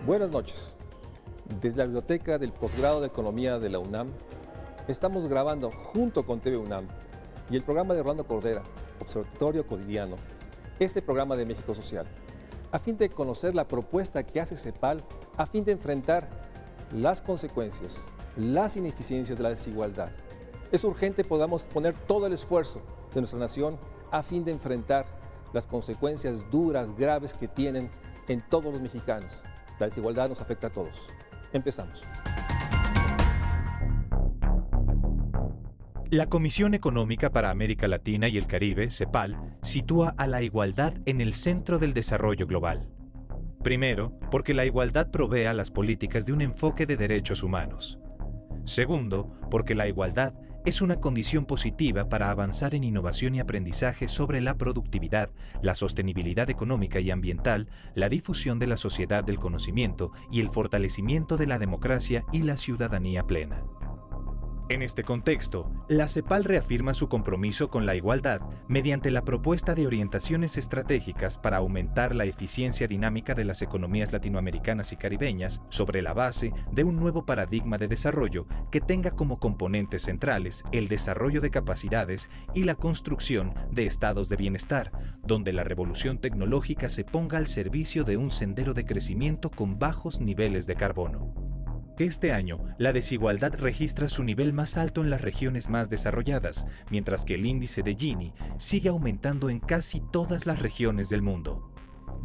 Buenas noches. Desde la Biblioteca del Posgrado de Economía de la UNAM, estamos grabando junto con TV UNAM y el programa de Rolando Cordera, Observatorio Cotidiano, este programa de México Social, a fin de conocer la propuesta que hace CEPAL a fin de enfrentar las consecuencias, las ineficiencias de la desigualdad. Es urgente podamos poner todo el esfuerzo de nuestra nación a fin de enfrentar las consecuencias duras, graves que tienen en todos los mexicanos. La desigualdad nos afecta a todos. Empezamos. La Comisión Económica para América Latina y el Caribe, CEPAL, sitúa a la igualdad en el centro del desarrollo global. Primero, porque la igualdad provee a las políticas de un enfoque de derechos humanos. Segundo, porque la igualdad es una condición positiva para avanzar en innovación y aprendizaje sobre la productividad, la sostenibilidad económica y ambiental, la difusión de la sociedad del conocimiento y el fortalecimiento de la democracia y la ciudadanía plena. En este contexto, la CEPAL reafirma su compromiso con la igualdad mediante la propuesta de orientaciones estratégicas para aumentar la eficiencia dinámica de las economías latinoamericanas y caribeñas sobre la base de un nuevo paradigma de desarrollo que tenga como componentes centrales el desarrollo de capacidades y la construcción de estados de bienestar, donde la revolución tecnológica se ponga al servicio de un sendero de crecimiento con bajos niveles de carbono. Este año, la desigualdad registra su nivel más alto en las regiones más desarrolladas, mientras que el índice de Gini sigue aumentando en casi todas las regiones del mundo.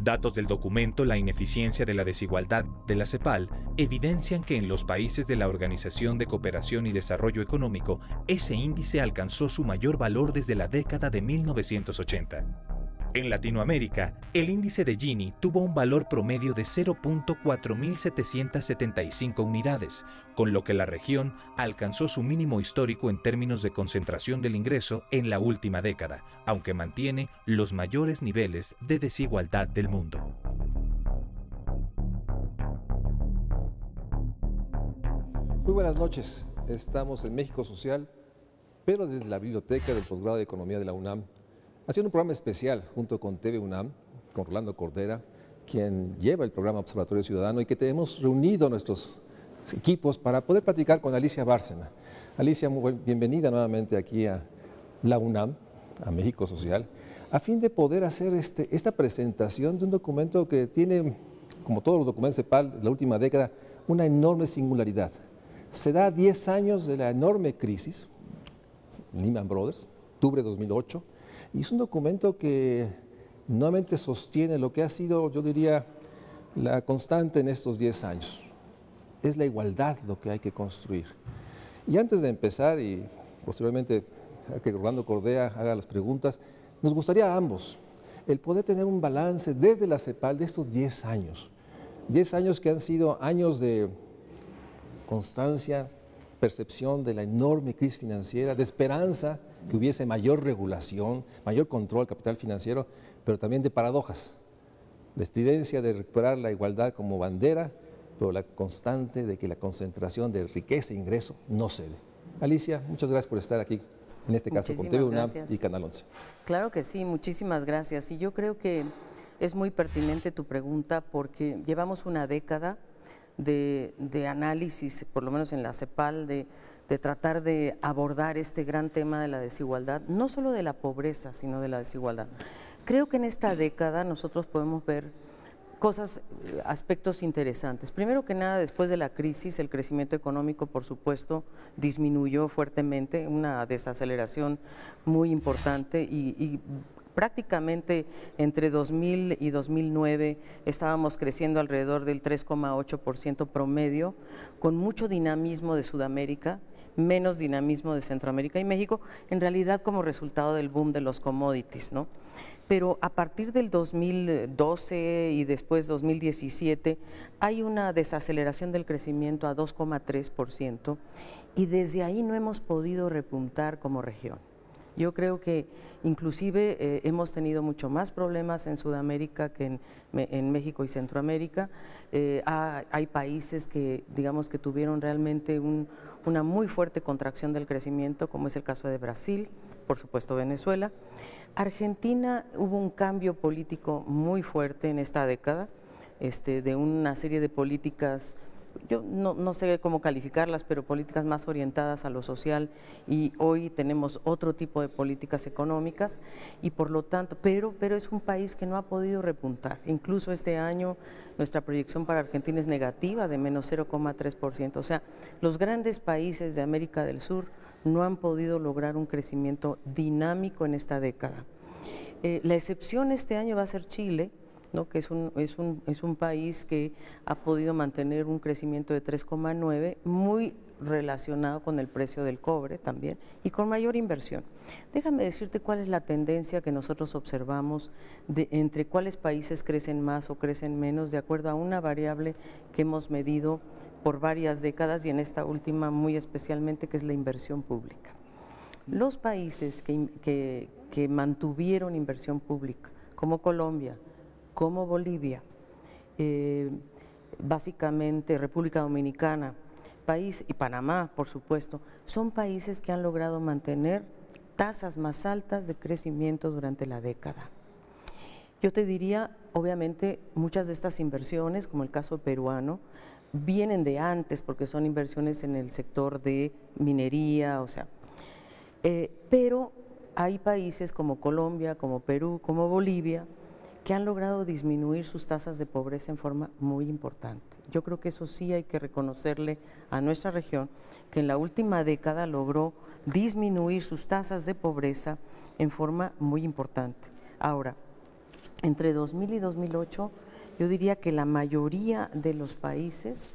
Datos del documento La ineficiencia de la desigualdad de la CEPAL evidencian que en los países de la Organización de Cooperación y Desarrollo Económico, ese índice alcanzó su mayor valor desde la década de 1980. En Latinoamérica, el índice de Gini tuvo un valor promedio de 0.4775 unidades, con lo que la región alcanzó su mínimo histórico en términos de concentración del ingreso en la última década, aunque mantiene los mayores niveles de desigualdad del mundo. Muy buenas noches. Estamos en México Social, pero desde la Biblioteca del Posgrado de Economía de la UNAM, haciendo un programa especial junto con TV UNAM, con Rolando Cordera, quien lleva el programa Observatorio Ciudadano, y que tenemos reunido nuestros equipos para poder platicar con Alicia Bárcena. Alicia, bienvenida nuevamente aquí a la UNAM, a México Social, a fin de poder hacer esta presentación de un documento que tiene, como todos los documentos de CEPAL de la última década, una enorme singularidad. Se da 10 años de la enorme crisis, Lehman Brothers, octubre de 2008, y es un documento que nuevamente sostiene lo que ha sido, yo diría, la constante en estos 10 años. Es la igualdad lo que hay que construir. Y antes de empezar, y posteriormente que Rolando Cordera haga las preguntas, nos gustaría a ambos el poder tener un balance desde la CEPAL de estos 10 años. 10 años que han sido años de constancia, percepción de la enorme crisis financiera, de esperanza que hubiese mayor regulación, mayor control del capital financiero, pero también de paradojas. La estridencia de recuperar la igualdad como bandera, pero la constante de que la concentración de riqueza e ingreso no cede. Alicia, muchas gracias por estar aquí, en este caso con TV UNAM y Canal 11. Claro que sí, muchísimas gracias. Y yo creo que es muy pertinente tu pregunta porque llevamos una década de análisis, por lo menos en la CEPAL, de tratar de abordar este gran tema de la desigualdad, no solo de la pobreza, sino de la desigualdad. Creo que en esta década nosotros podemos ver aspectos interesantes. Primero que nada, después de la crisis, el crecimiento económico, por supuesto, disminuyó fuertemente, una desaceleración muy importante y prácticamente entre 2000 y 2009 estábamos creciendo alrededor del 3,8% promedio, con mucho dinamismo de Sudamérica, menos dinamismo de Centroamérica y México, en realidad como resultado del boom de los commodities, ¿no? Pero a partir del 2012 y después 2017 hay una desaceleración del crecimiento a 2,3% y desde ahí no hemos podido repuntar como región. Yo creo que inclusive hemos tenido mucho más problemas en Sudamérica que en México y Centroamérica. Hay países que, digamos, que tuvieron realmente una muy fuerte contracción del crecimiento, como es el caso de Brasil, por supuesto Venezuela. Argentina hubo un cambio político muy fuerte en esta década. de una serie de políticas, yo no sé cómo calificarlas, pero políticas más orientadas a lo social, y hoy tenemos otro tipo de políticas económicas, y por lo tanto, pero es un país que no ha podido repuntar. Incluso este año nuestra proyección para Argentina es negativa, de menos 0,3%. O sea, los grandes países de América del Sur no han podido lograr un crecimiento dinámico en esta década. La excepción este año va a ser Chile, ¿no? Que es un país que ha podido mantener un crecimiento de 3,9, muy relacionado con el precio del cobre también y con mayor inversión. Déjame decirte cuál es la tendencia que nosotros observamos entre cuáles países crecen más o crecen menos, de acuerdo a una variable que hemos medido por varias décadas y en esta última muy especialmente, que es la inversión pública. Los países que mantuvieron inversión pública, como Colombia, como Bolivia, básicamente República Dominicana, y Panamá, por supuesto, son países que han logrado mantener tasas más altas de crecimiento durante la década. Yo te diría, obviamente, muchas de estas inversiones, como el caso peruano, vienen de antes porque son inversiones en el sector de minería, o sea, pero hay países como Colombia, como Perú, como Bolivia, que han logrado disminuir sus tasas de pobreza en forma muy importante. Yo creo que eso sí hay que reconocerle a nuestra región, que en la última década logró disminuir sus tasas de pobreza en forma muy importante. Ahora, entre 2000 y 2008, yo diría que la mayoría de los países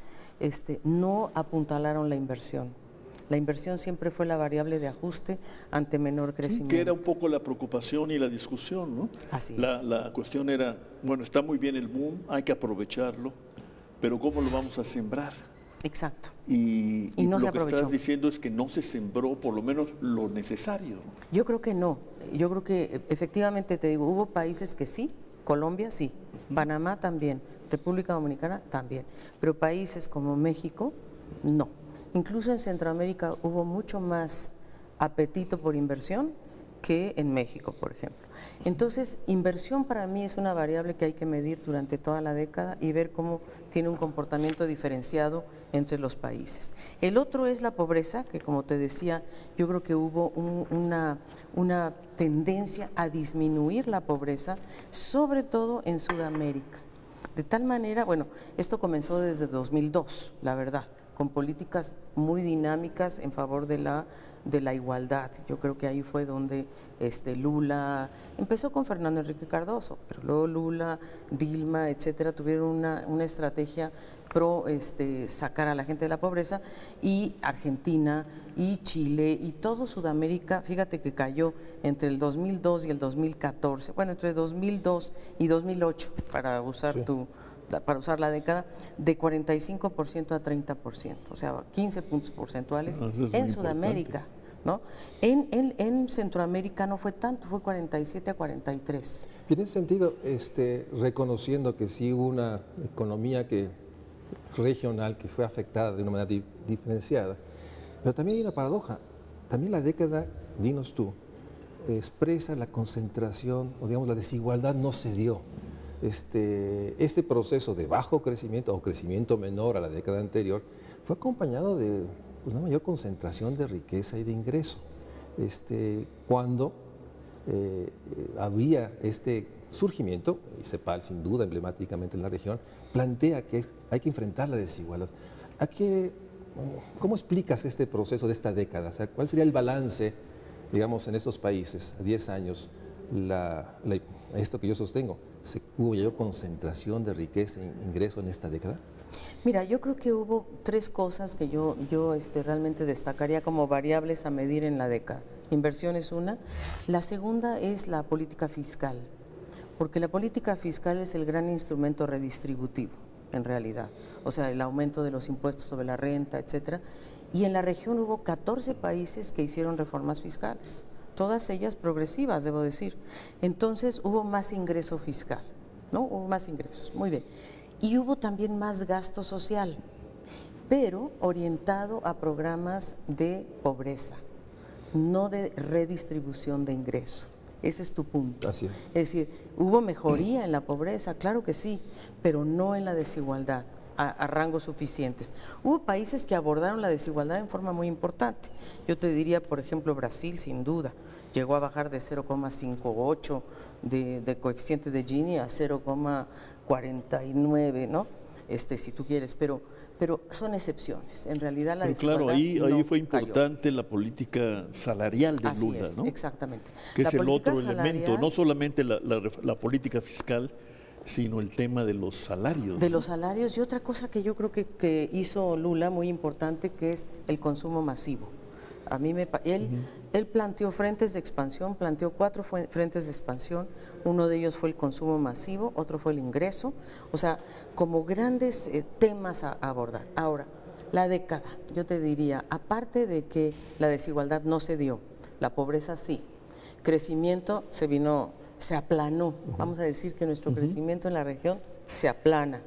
no apuntalaron la inversión. La inversión siempre fue la variable de ajuste ante menor crecimiento. Sí, que era un poco la preocupación y la discusión, ¿no? Así es. La cuestión era, bueno, está muy bien el boom, hay que aprovecharlo, pero ¿cómo lo vamos a sembrar? Exacto. Y no se lo que aprovechó. estás diciendo es que no se sembró por lo menos lo necesario. Yo creo que no. Yo creo que efectivamente, te digo, hubo países que sí, Colombia sí, Panamá también, República Dominicana también, pero países como México, no. Incluso en Centroamérica hubo mucho más apetito por inversión que en México, por ejemplo. Entonces, inversión para mí es una variable que hay que medir durante toda la década y ver cómo tiene un comportamiento diferenciado entre los países. El otro es la pobreza, que como te decía, yo creo que hubo una tendencia a disminuir la pobreza, sobre todo en Sudamérica. De tal manera, bueno, esto comenzó desde 2002, la verdad, con políticas muy dinámicas en favor de la igualdad. Yo creo que ahí fue donde Lula, empezó con Fernando Enrique Cardoso, pero luego Lula, Dilma, etcétera, tuvieron una estrategia pro sacar a la gente de la pobreza, y Argentina y Chile y todo Sudamérica, fíjate que cayó entre el 2002 y el 2014, bueno, entre 2002 y 2008, para usar la década, de 45% a 30%, o sea, 15 puntos porcentuales en Sudamérica, ¿no? En Centroamérica no fue tanto, fue 47 a 43. Y en ese sentido, reconociendo que sí hubo una economía regional que fue afectada de una manera diferenciada, pero también hay una paradoja. También la década, dinos tú, expresa la concentración, o digamos la desigualdad no se dio. Este proceso de bajo crecimiento o crecimiento menor a la década anterior fue acompañado de una mayor concentración de riqueza y de ingreso. Cuando había este surgimiento, y CEPAL sin duda emblemáticamente en la región, plantea que hay que enfrentar la desigualdad. ¿Cómo explicas este proceso de esta década? O sea, ¿cuál sería el balance, digamos, en estos países a 10 años? Esto que yo sostengo, ¿hubo mayor concentración de riqueza e ingreso en esta década? Mira, yo creo que hubo tres cosas que yo realmente destacaría como variables a medir en la década. Inversión es una. La segunda es la política fiscal, porque la política fiscal es el gran instrumento redistributivo, en realidad. O sea, el aumento de los impuestos sobre la renta, etcétera. Y en la región hubo 14 países que hicieron reformas fiscales, todas ellas progresivas, debo decir. Entonces hubo más ingreso fiscal, ¿no? Hubo más ingresos, muy bien. Y hubo también más gasto social, pero orientado a programas de pobreza, no de redistribución de ingresos. Ese es tu punto. Así es. Es decir, ¿hubo mejoría en la pobreza? Claro que sí, pero no en la desigualdad a rangos suficientes. Hubo países que abordaron la desigualdad en forma muy importante. Yo te diría, por ejemplo, Brasil, sin duda, llegó a bajar de 0,58 de coeficiente de Gini a 0,49, ¿no? Si tú quieres, pero son excepciones. En realidad la desigualdad. Claro, ahí fue importante la política salarial de Así Lula, es, ¿no? Exactamente. Que es el otro elemento, no solamente la política fiscal, sino el tema de los salarios. De los salarios, y otra cosa que yo creo que hizo Lula muy importante, que es el consumo masivo. A mí él planteó frentes de expansión, planteó 4 frentes de expansión. Uno de ellos fue el consumo masivo, otro fue el ingreso, o sea, como grandes temas a abordar. Ahora, la década, yo te diría, aparte de que la desigualdad no se dio, la pobreza sí, crecimiento se aplanó. Vamos a decir que nuestro crecimiento en la región se aplana.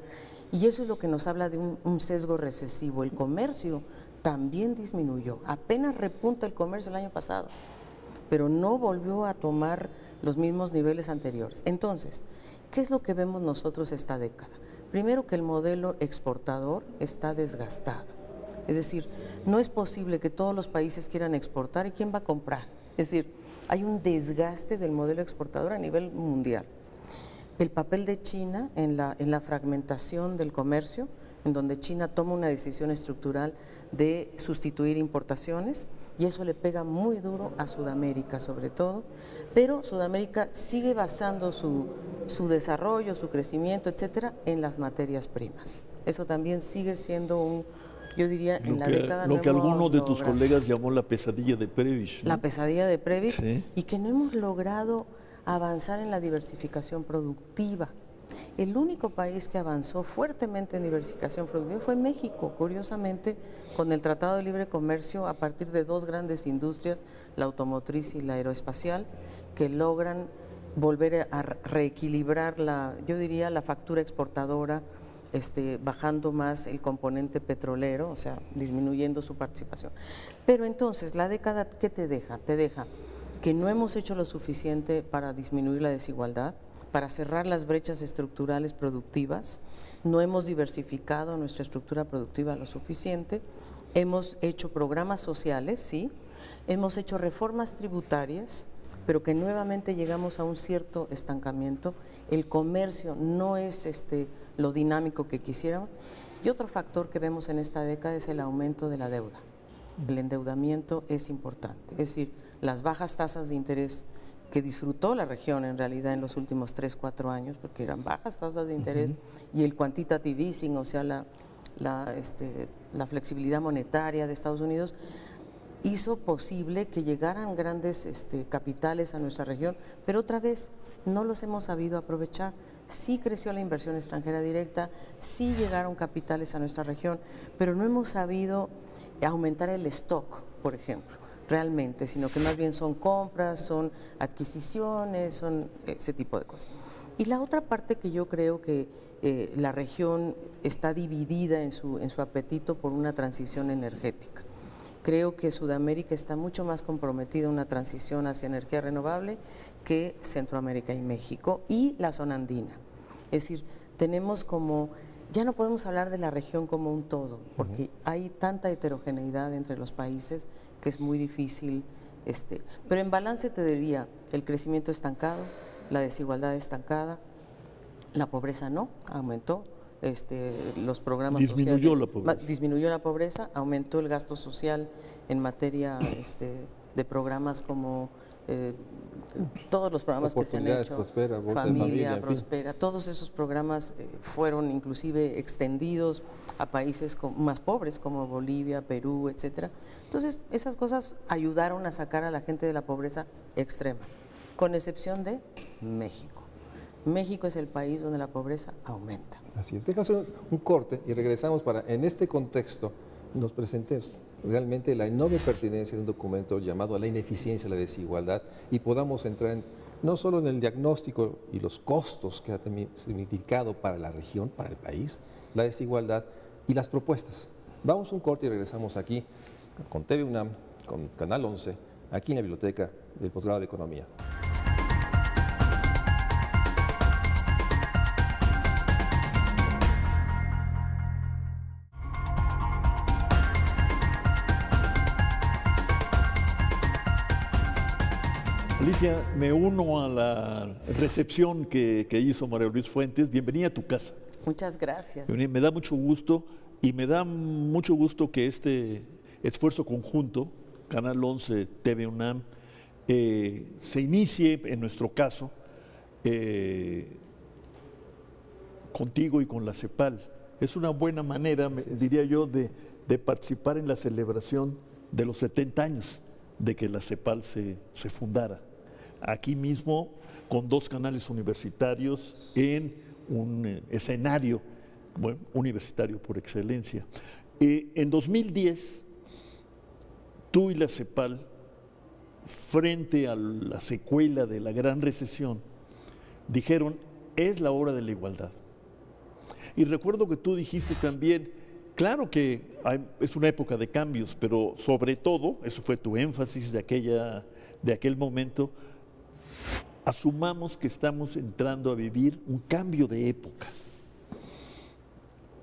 Y eso es lo que nos habla de un sesgo recesivo. El comercio también disminuyó. Apenas repunta el comercio el año pasado, pero no volvió a tomar los mismos niveles anteriores. Entonces, ¿qué es lo que vemos nosotros esta década? Primero, que el modelo exportador está desgastado. Es decir, no es posible que todos los países quieran exportar y ¿quién va a comprar? Es decir, hay un desgaste del modelo exportador a nivel mundial. El papel de China en la fragmentación del comercio, en donde China toma una decisión estructural de sustituir importaciones, y eso le pega muy duro a Sudamérica sobre todo, pero Sudamérica sigue basando su desarrollo, su crecimiento, etcétera, en las materias primas. Eso también sigue siendo yo diría, en la década lo que algunos de tus colegas llamó la pesadilla de Prebisch, ¿no? La pesadilla de Prebisch, sí. Y que no hemos logrado avanzar en la diversificación productiva. El único país que avanzó fuertemente en diversificación productiva fue México, curiosamente, con el Tratado de Libre Comercio, a partir de 2 grandes industrias, la automotriz y la aeroespacial, que logran volver a reequilibrar yo diría, la factura exportadora, bajando más el componente petrolero, o sea, disminuyendo su participación. Pero entonces, la década, ¿qué te deja? Te deja que no hemos hecho lo suficiente para disminuir la desigualdad, para cerrar las brechas estructurales productivas, no hemos diversificado nuestra estructura productiva lo suficiente, hemos hecho programas sociales, sí, hemos hecho reformas tributarias, pero que nuevamente llegamos a un cierto estancamiento. El comercio no es lo dinámico que quisiéramos. Y otro factor que vemos en esta década es el aumento de la deuda. El endeudamiento es importante, es decir, las bajas tasas de interés que disfrutó la región en realidad en los últimos 3-4 años, porque eran bajas tasas de interés, y el quantitative easing, o sea, la flexibilidad monetaria de Estados Unidos, hizo posible que llegaran grandes capitales a nuestra región, pero otra vez no los hemos sabido aprovechar. Sí creció la inversión extranjera directa, sí llegaron capitales a nuestra región, pero no hemos sabido aumentar el stock, por ejemplo, realmente, sino que más bien son compras, son adquisiciones, son ese tipo de cosas. Y la otra parte que yo creo que la región está dividida en su apetito por una transición energética. Creo que Sudamérica está mucho más comprometida en una transición hacia energía renovable que Centroamérica y México y la zona andina. Es decir, tenemos ya no podemos hablar de la región como un todo, porque hay tanta heterogeneidad entre los países que es muy difícil. Pero en balance te diría, el crecimiento estancado, la desigualdad estancada, la pobreza no, aumentó. Los programas disminuyó sociales, la pobreza. Disminuyó la pobreza, aumentó el gasto social en materia de programas como todos los programas que se han hecho, Prospera, Familia Prospera, todos esos programas fueron inclusive extendidos a países más pobres como Bolivia, Perú, etcétera. Entonces, esas cosas ayudaron a sacar a la gente de la pobreza extrema, con excepción de México. México es el país donde la pobreza aumenta. Así es. Deja hacer un corte y regresamos para, en este contexto, nos presentes realmente la enorme pertinencia de un documento llamado La ineficiencia, la desigualdad, y podamos entrar no solo en el diagnóstico y los costos que ha significado para la región, para el país, la desigualdad y las propuestas. Vamos a un corte y regresamos aquí con TV UNAM, con Canal 11, aquí en la Biblioteca del Posgrado de Economía. Patricia, me uno a la recepción que hizo María Luis Fuentes. Bienvenida a tu casa. Muchas gracias. Me da mucho gusto y me da mucho gusto que este esfuerzo conjunto, Canal 11, TV UNAM, se inicie, en nuestro caso, contigo y con la CEPAL. Es una buena manera, diría yo, de participar en la celebración de los 70 años de que la CEPAL se fundara. Aquí mismo, con 2 canales universitarios en un escenario universitario por excelencia. En 2010, tú y la CEPAL, frente a la secuela de la gran recesión, dijeron, es la hora de la igualdad. Y recuerdo que tú dijiste también, claro que es una época de cambios, pero sobre todo, eso fue tu énfasis de aquel momento, asumamos que estamos entrando a vivir un cambio de época.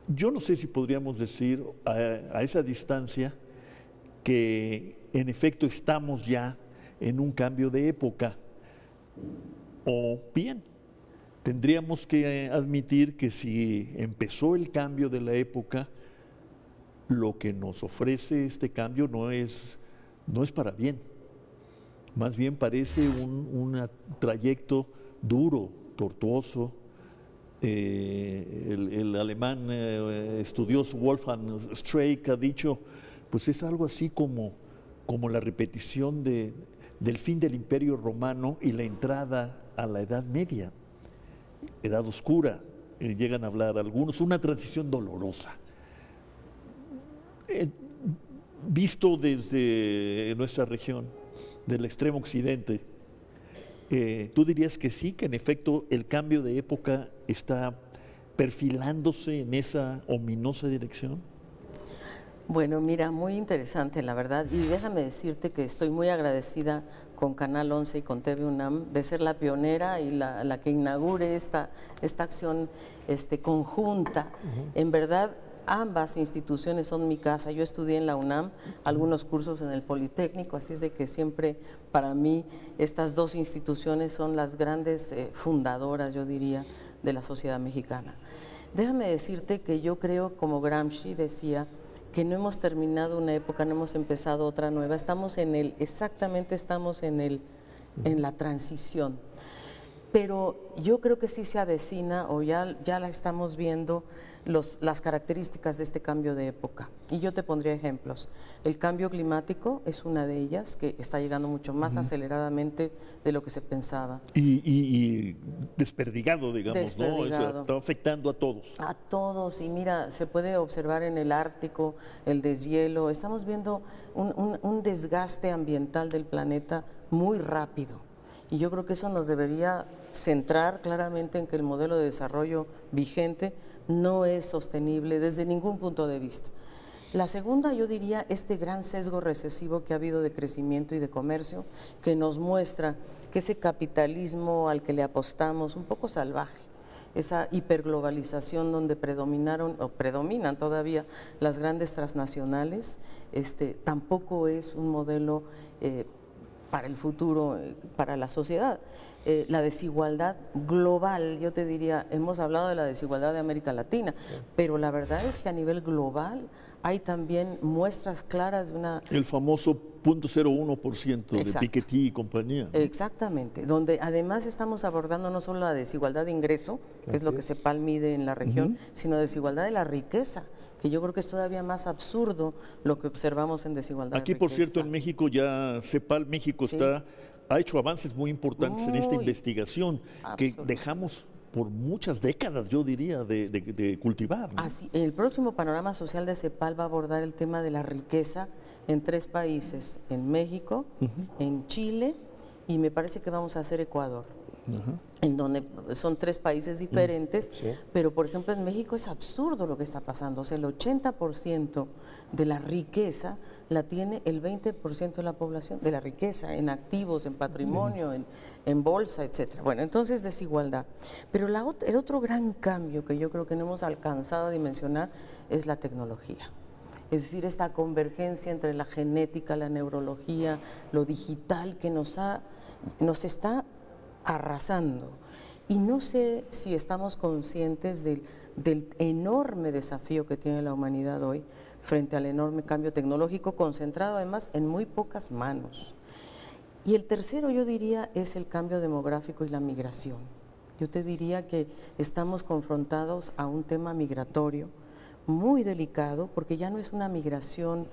Yo no sé si podríamos decir a esa distancia que en efecto estamos ya en un cambio de época, o bien, tendríamos que admitir que si empezó el cambio de la época, lo que nos ofrece este cambio no es para bien. Más bien parece un trayecto duro, tortuoso. El alemán estudioso Wolfgang Streeck ha dicho, pues es algo así como la repetición del fin del Imperio Romano y la entrada a la Edad Media, Edad Oscura, llegan a hablar algunos, una transición dolorosa. Visto desde nuestra región, del extremo occidente, ¿tú dirías que sí, que en efecto el cambio de época está perfilándose en esa ominosa dirección? Bueno, mira, muy interesante la verdad, y déjame decirte que estoy muy agradecida con Canal 11 y con TV UNAM de ser la pionera y la que inaugure esta acción conjunta. En verdad, ambas instituciones son mi casa. Yo estudié en la UNAM, algunos cursos en el Politécnico, así es de que siempre para mí estas 2 instituciones son las grandes fundadoras, yo diría, de la sociedad mexicana. Déjame decirte que yo creo, como Gramsci decía, que no hemos terminado una época, no hemos empezado otra nueva, estamos exactamente estamos en la transición. Pero yo creo que sí se avecina, o ya la estamos viendo, las características de este cambio de época. Y yo te pondría ejemplos. El cambio climático es una de ellas, que está llegando mucho más aceleradamente de lo que se pensaba. Y desperdigado, digamos, desperdigado. ¿no? O sea, está afectando a todos. A todos, y mira, se puede observar en el Ártico, el deshielo. Estamos viendo un desgaste ambiental del planeta muy rápido. Y yo creo que eso nos debería centrar claramente en que el modelo de desarrollo vigente no es sostenible desde ningún punto de vista. La segunda, yo diría, este gran sesgo recesivo que ha habido de crecimiento y de comercio, que nos muestra que ese capitalismo al que le apostamos, un poco salvaje, esa hiperglobalización donde predominan todavía las grandes transnacionales, tampoco es un modelo para el futuro, para la sociedad. La desigualdad global, yo te diría, hemos hablado de la desigualdad de América Latina, pero la verdad es que a nivel global hay también muestras claras de una... El famoso 0.01% de Piketty y compañía, ¿no? Exactamente, donde además estamos abordando no solo la desigualdad de ingreso, que es lo que CEPAL mide en la región, sino desigualdad de la riqueza, que yo creo que es todavía más absurdo lo que observamos en desigualdad Aquí, de riqueza. por cierto, en México ya CEPAL México ha hecho avances muy importantes en esta investigación que dejamos por muchas décadas, yo diría, de cultivar, ¿no? Así, el próximo panorama social de CEPAL va a abordar el tema de la riqueza en 3 países, en México, en Chile, y me parece que vamos a hacer Ecuador. En donde son 3 países diferentes, pero por ejemplo en México es absurdo lo que está pasando. O sea, el 80% de la riqueza la tiene el 20% de la población, de la riqueza en activos, en patrimonio, en bolsa, etcétera. Bueno, entonces desigualdad. Pero el otro gran cambio que yo creo que no hemos alcanzado a dimensionar es la tecnología. Es decir, esta convergencia entre la genética, la neurología, lo digital que nos ha nos está arrasando. Y no sé si estamos conscientes del enorme desafío que tiene la humanidad hoy frente al enorme cambio tecnológico, concentrado además en muy pocas manos. Y el tercero, yo diría, es el cambio demográfico y la migración. Yo te diría que estamos confrontados a un tema migratorio muy delicado, porque ya no es una migración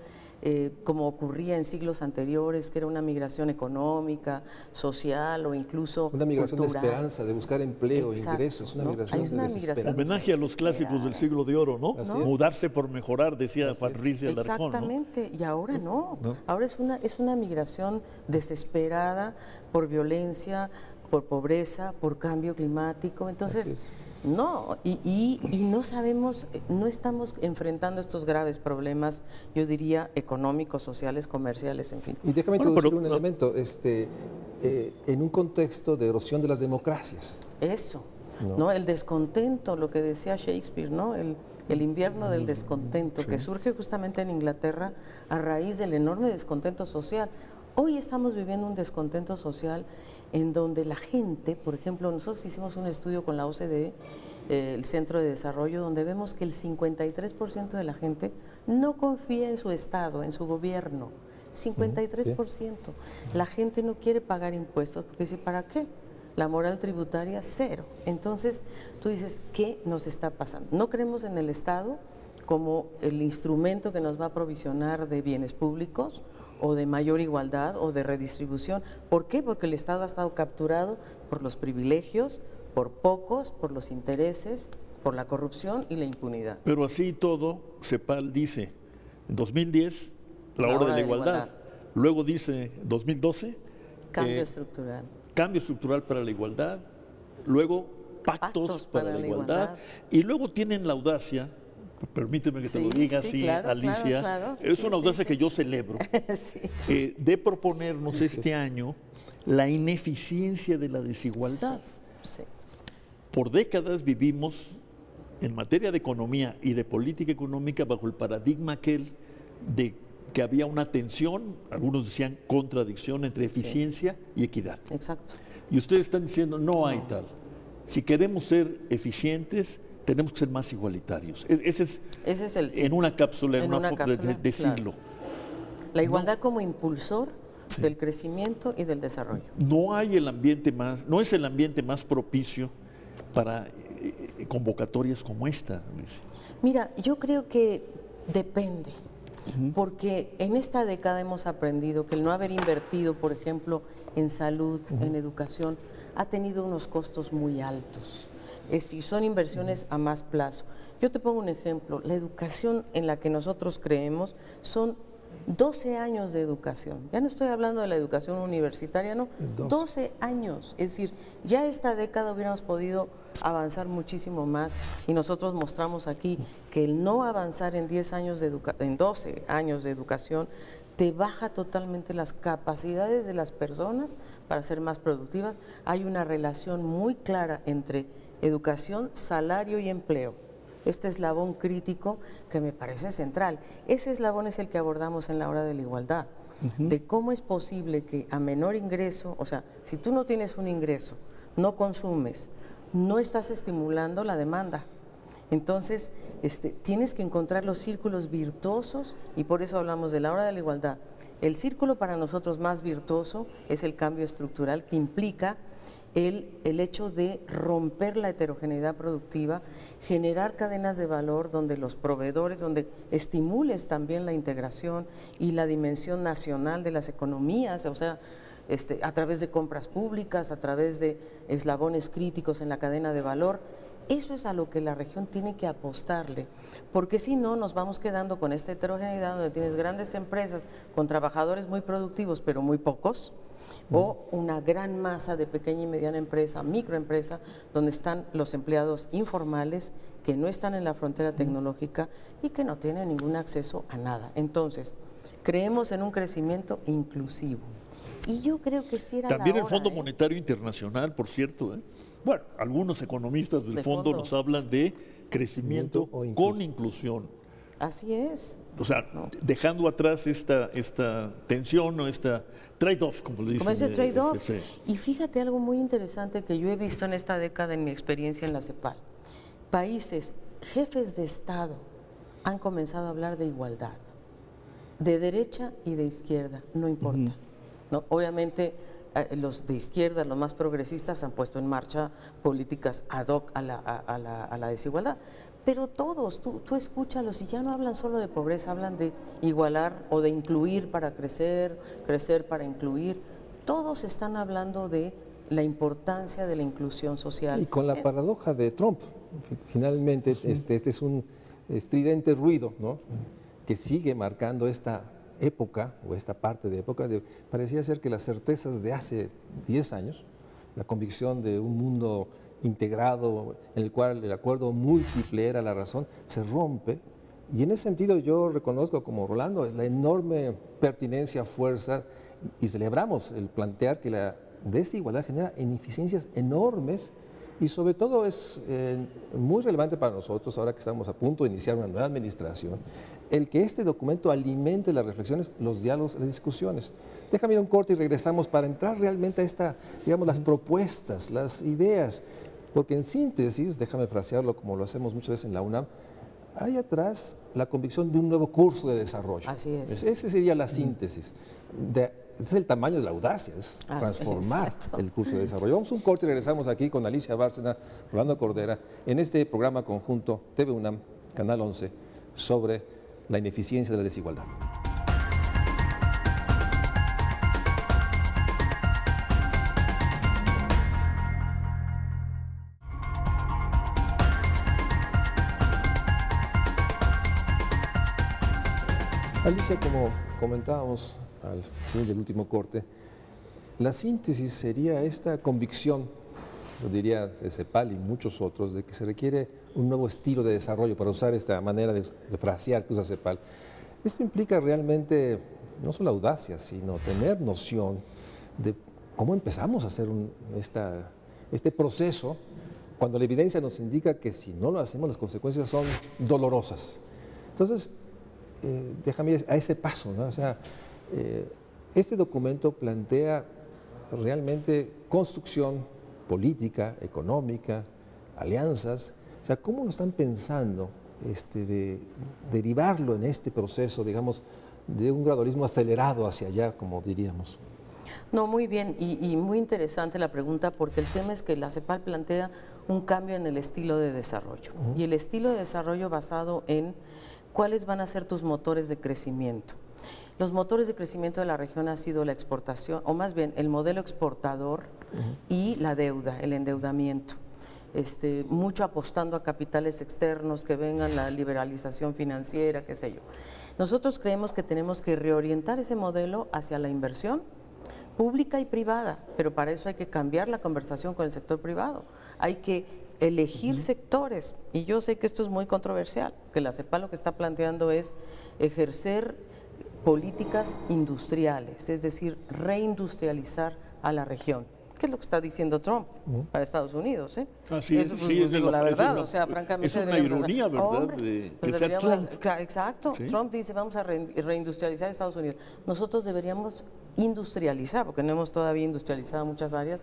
como ocurría en siglos anteriores, que era una migración económica, social o incluso una migración cultural. De esperanza, de buscar empleo, Exacto, ingresos, una ¿no? migración Hay una de migración desesperanza. Homenaje a los clásicos del siglo de oro, ¿no? Así es. Mudarse por mejorar, decía Patricia Alarcón, ¿no? Exactamente, y ahora no. Ahora es una migración desesperada por violencia, por pobreza, por cambio climático. Entonces, no, y no sabemos, no estamos enfrentando estos graves problemas, yo diría, económicos, sociales, comerciales, en fin. Y déjame introducir un elemento, en un contexto de erosión de las democracias. Eso, ¿no? El descontento, lo que decía Shakespeare, ¿no? El invierno del descontento, que surge justamente en Inglaterra a raíz del enorme descontento social. Hoy estamos viviendo un descontento social en donde la gente, por ejemplo, nosotros hicimos un estudio con la OCDE, el Centro de Desarrollo, donde vemos que el 53% de la gente no confía en su Estado, en su gobierno. 53%. La gente no quiere pagar impuestos porque dice, ¿para qué? La moral tributaria, cero. Entonces, tú dices, ¿qué nos está pasando? No creemos en el Estado como el instrumento que nos va a provisionar de bienes públicos, o de mayor igualdad o de redistribución. ¿Por qué? Porque el Estado ha estado capturado por los privilegios, por pocos, por los intereses, por la corrupción y la impunidad. Pero así todo, CEPAL dice, en 2010, la hora de la igualdad. Luego dice, 2012, cambio estructural. Cambio estructural para la igualdad. Luego, pactos para la igualdad. Y luego tienen la audacia, permíteme que te lo diga así, claro, Alicia, claro. es una audacia que yo celebro, de proponernos este año la ineficiencia de la desigualdad. Por décadas vivimos en materia de economía y de política económica bajo el paradigma aquel de que había una tensión, algunos decían contradicción entre eficiencia y equidad. Exacto. Y ustedes están diciendo, no hay tal. Si queremos ser eficientes, tenemos que ser más igualitarios. Ese es el, en una cápsula, en una cápsula de siglo. La igualdad como impulsor del crecimiento y del desarrollo. No hay el ambiente más, no es el ambiente más propicio para convocatorias como esta, Alicia. Mira, yo creo que depende, porque en esta década hemos aprendido que el no haber invertido, por ejemplo, en salud, en educación, ha tenido unos costos muy altos. Es decir, son inversiones a más plazo. Yo te pongo un ejemplo, la educación en la que nosotros creemos son 12 años de educación. Ya no estoy hablando de la educación universitaria, no, 12 años. Es decir, ya esta década hubiéramos podido avanzar muchísimo más y nosotros mostramos aquí que el no avanzar en 12 años de educación te baja totalmente las capacidades de las personas para ser más productivas. Hay una relación muy clara entre educación, salario y empleo. Este eslabón crítico que me parece central. Ese eslabón es el que abordamos en la hora de la igualdad, de cómo es posible que a menor ingreso, o sea, si tú no tienes un ingreso, no consumes, no estás estimulando la demanda. Entonces, tienes que encontrar los círculos virtuosos y por eso hablamos de la hora de la igualdad. El círculo para nosotros más virtuoso es el cambio estructural que implica el hecho de romper la heterogeneidad productiva, generar cadenas de valor donde los proveedores, donde estimules también la integración y la dimensión nacional de las economías, o sea, a través de compras públicas, a través de eslabones críticos en la cadena de valor. Eso es a lo que la región tiene que apostarle, porque si no nos vamos quedando con esta heterogeneidad donde tienes grandes empresas con trabajadores muy productivos pero muy pocos, o una gran masa de pequeña y mediana empresa, microempresa, donde están los empleados informales que no están en la frontera tecnológica y que no tienen ningún acceso a nada. Entonces, creemos en un crecimiento inclusivo. Y yo creo que sí era también la hora, el Fondo Monetario Internacional, por cierto. Bueno, algunos economistas del fondo nos hablan de crecimiento con inclusión. Así es. O sea, dejando atrás esta tensión o esta trade-off, como le dicen. Como ese trade-off. Sí. Y fíjate algo muy interesante que yo he visto en esta década en mi experiencia en la CEPAL. Países, jefes de Estado, han comenzado a hablar de igualdad, de derecha y de izquierda, no importa. ¿No? Obviamente los de izquierda, los más progresistas, han puesto en marcha políticas ad hoc a la desigualdad. Pero todos, tú escúchalos y ya no hablan solo de pobreza, hablan de igualar o de incluir para crecer, crecer para incluir. Todos están hablando de la importancia de la inclusión social. Y con la paradoja de Trump, finalmente este es un estridente ruido, ¿no?, que sigue marcando esta época o esta parte de época. Parecía ser que las certezas de hace 10 años, la convicción de un mundo integrado en el cual el acuerdo múltiple era la razón, se rompe. Y en ese sentido yo reconozco como Rolando la enorme pertinencia, fuerza, y celebramos el plantear que la desigualdad genera ineficiencias enormes, y sobre todo es muy relevante para nosotros, ahora que estamos a punto de iniciar una nueva administración, el que este documento alimente las reflexiones, los diálogos, las discusiones. Déjame ir a un corte y regresamos para entrar realmente a digamos, las propuestas, las ideas, porque en síntesis, déjame frasearlo como lo hacemos muchas veces en la UNAM, hay atrás la convicción de un nuevo curso de desarrollo. Así es. Esa sería la síntesis. Ese es el tamaño de la audacia, es transformar el curso de desarrollo. Vamos a un corte y regresamos aquí con Alicia Bárcena, Rolando Cordera, en este programa conjunto TV UNAM, Canal 11, sobre la ineficiencia de la desigualdad. Alicia, como comentábamos al fin del último corte, la síntesis sería esta convicción, yo diría de CEPAL y muchos otros, de que se requiere un nuevo estilo de desarrollo, para usar esta manera de frasear que usa CEPAL. Esto implica realmente no solo audacia, sino tener noción de cómo empezamos a hacer este proceso, cuando la evidencia nos indica que si no lo hacemos las consecuencias son dolorosas. Entonces, déjame ir a ese paso, ¿no? O sea, este documento plantea realmente construcción política, económica, alianzas. O sea, ¿cómo lo están pensando de derivarlo en este proceso, digamos, de un gradualismo acelerado hacia allá, como diríamos? No, muy bien, y muy interesante la pregunta, porque el tema es que la CEPAL plantea un cambio en el estilo de desarrollo, y el estilo de desarrollo basado en cuáles van a ser tus motores de crecimiento. Los motores de crecimiento de la región ha sido la exportación, o más bien el modelo exportador y la deuda, el endeudamiento. Mucho apostando a capitales externos, que vengan, la liberalización financiera, qué sé yo. Nosotros creemos que tenemos que reorientar ese modelo hacia la inversión pública y privada, pero para eso hay que cambiar la conversación con el sector privado. Hay que elegir sectores, y yo sé que esto es muy controversial, que la CEPAL lo que está planteando es ejercer políticas industriales, es decir, reindustrializar a la región. ¿Qué es lo que está diciendo Trump para Estados Unidos? Así es, eso, sí, digo la verdad, o sea, francamente es una ironía, ¿verdad? Hombre, que sea Trump. Exacto, ¿sí? Trump dice vamos a reindustrializar Estados Unidos. Nosotros deberíamos industrializar, porque no hemos todavía industrializado muchas áreas,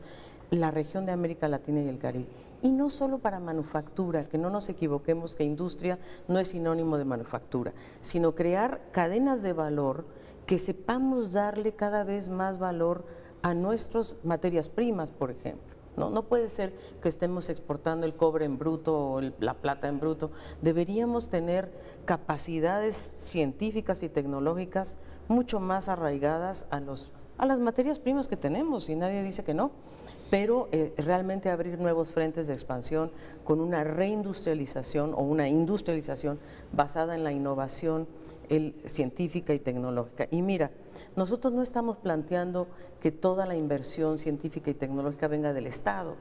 la región de América Latina y el Caribe. Y no solo para manufactura, que no nos equivoquemos que industria no es sinónimo de manufactura, sino crear cadenas de valor que sepamos darle cada vez más valor a nuestras materias primas, por ejemplo. No puede ser que estemos exportando el cobre en bruto o la plata en bruto. Deberíamos tener capacidades científicas y tecnológicas mucho más arraigadas a las materias primas que tenemos, y nadie dice que no. Pero realmente abrir nuevos frentes de expansión con una reindustrialización o una industrialización basada en la innovación científica y tecnológica. Y mira, nosotros no estamos planteando que toda la inversión científica y tecnológica venga del Estado.